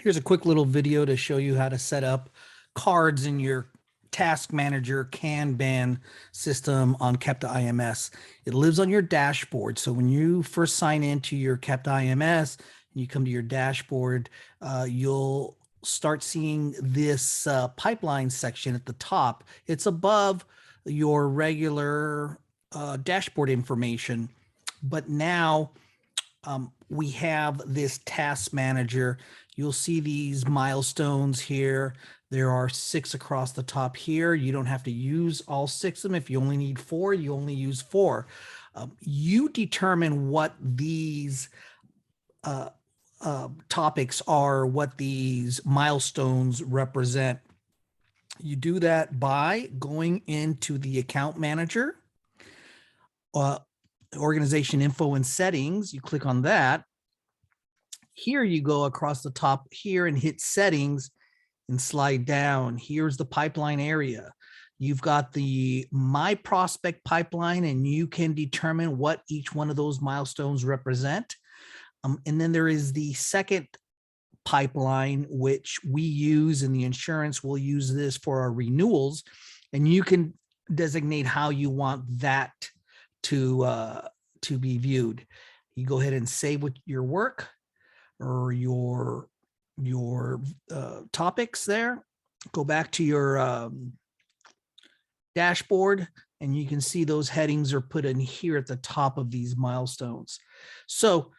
Here's a quick little video to show you how to set up cards in your task manager Kanban system on CaptaIMS. It lives on your dashboard. So when you first sign into your CaptaIMS and you come to your dashboard, you'll start seeing this pipeline section at the top. It's above your regular dashboard information, but now we have this task manager. You'll see these milestones here. There are 6 across the top here. You don't have to use all 6 of them. If you only need 4, you only use 4. You determine what these topics are, what these milestones represent. You do that by going into the account manager, organization info and settings. You click on that. Here you go across the top here and hit settings and slide down. Here's the pipeline area. You've got the My Prospect pipeline, and you can determine what each one of those milestones represent. And then there is the second pipeline, which we use in the insurance. We'll use this for our renewals, and you can designate how you want that to be viewed. You go ahead and save with your work or your topics there. Go back to your dashboard, and you can see those headings are put in here at the top of these milestones. So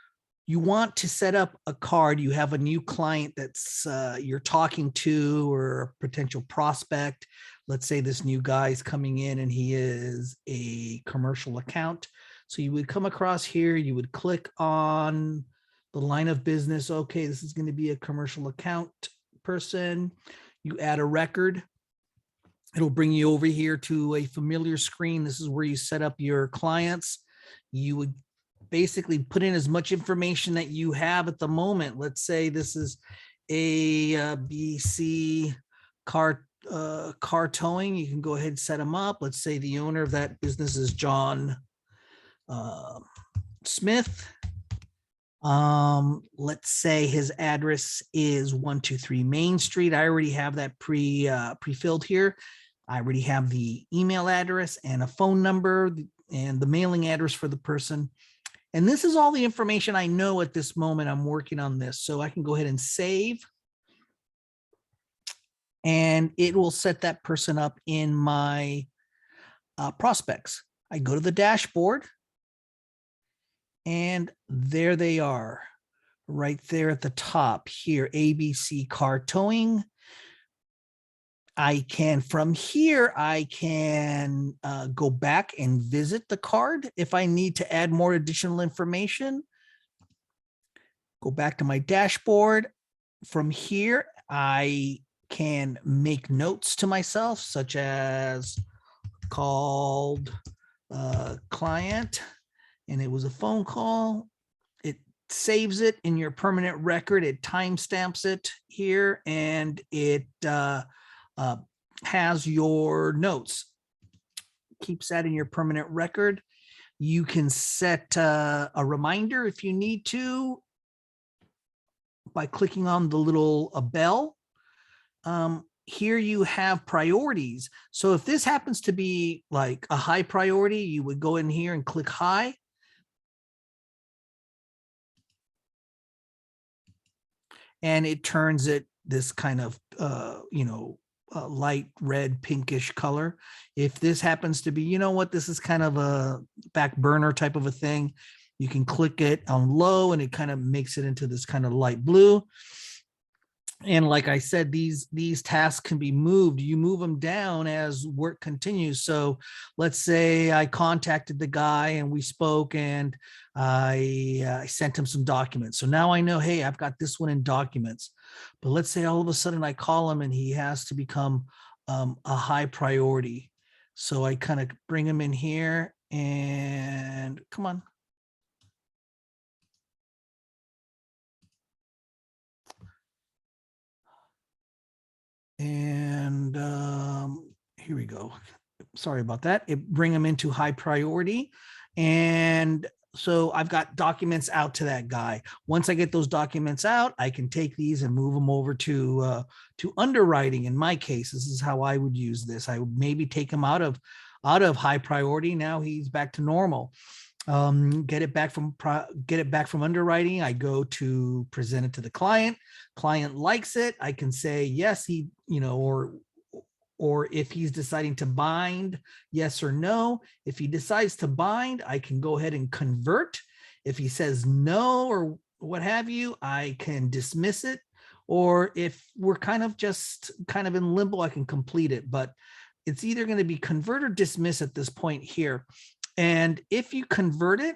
you want to set up a card. You have a new client that's you're talking to, or a potential prospect. Let's say this new guy is coming in and he is a commercial account. So you would come across here, you would click on the line of business. Okay, this is going to be a commercial account person. You add a record. It'll bring you over here to a familiar screen. This is where you set up your clients. You would basically put in as much information that you have at the moment. Let's say this is a B, C car towing. You can go ahead and set them up. Let's say the owner of that business is John Smith. Let's say his address is 123 Main Street. I already have that pre-filled here. I already have the email address and a phone number and the mailing address for the person. And this is all the information I know at this moment. I'm working on this. So I can go ahead and save. And it will set that person up in my prospects. I go to the dashboard. And there they are, right there at the top here, ABC Car Towing. From here, I can go back and visit the card if I need to add more additional information. Go back to my dashboard. From here, I can make notes to myself, such as called client, and it was a phone call. It saves it in your permanent record. It timestamps it here, and it has your notes. Keeps that in your permanent record. You can set a reminder if you need to by clicking on the little bell. Here you have priorities. So if this happens to be like a high priority, you would go in here and click high. And it turns it this kind of, light red, pinkish color. If this happens to be, you know what, this is kind of a back burner type of a thing, you can click it on low and it kind of makes it into this kind of light blue. And like I said, these tasks can be moved. You move them down as work continues. So let's say I contacted the guy and we spoke, and I sent him some documents. So now I know, hey, I've got this one in documents. But let's say all of a sudden I call him and he has to become a high priority. So I kind of bring him in here and come on. And here we go. Sorry about that. It bring them into high priority. And so I've got documents out to that guy. Once I get those documents out, I can take these and move them over to underwriting. In my case, this is how I would use this. I would maybe take him out of high priority. Now he's back to normal. Get it back from underwriting. I go to present it to the client. Client likes it. I can say yes, he, or if he's deciding to bind, yes or no. If he decides to bind, I can go ahead and convert. If he says no or what have you, I can dismiss it. Or if we're kind of in limbo, I can complete it. But it's either going to be convert or dismiss at this point here. And if you convert it,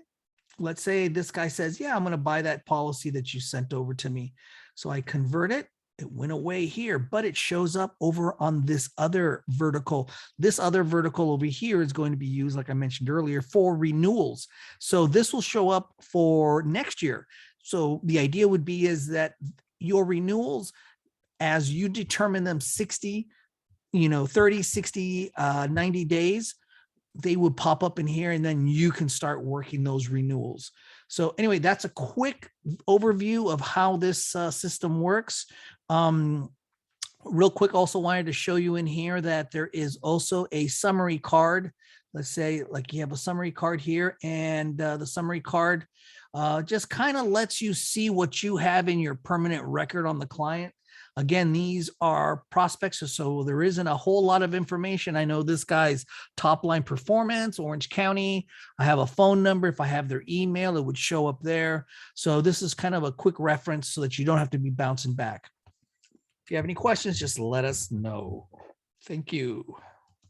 let's say this guy says, yeah, I'm going to buy that policy that you sent over to me. So I convert it. It went away here, but it shows up over on this other vertical. This other vertical over here is going to be used, like I mentioned earlier, for renewals. So this will show up for next year. So the idea would be is that your renewals, as you determine them 60, 30, 60, 90 days, they would pop up in here, and then you can start working those renewals. So anyway, that's a quick overview of how this system works. Real quick, also wanted to show you in here that there is also a summary card. Let's say like you have a summary card here, and the summary card just kind of lets you see what you have in your permanent record on the client. Again, these are prospects, so there isn't a whole lot of information. I know this guy's top line performance, Orange County. I have a phone number. If I have their email, it would show up there. So this is kind of a quick reference so that you don't have to be bouncing back. If you have any questions, just let us know. Thank you.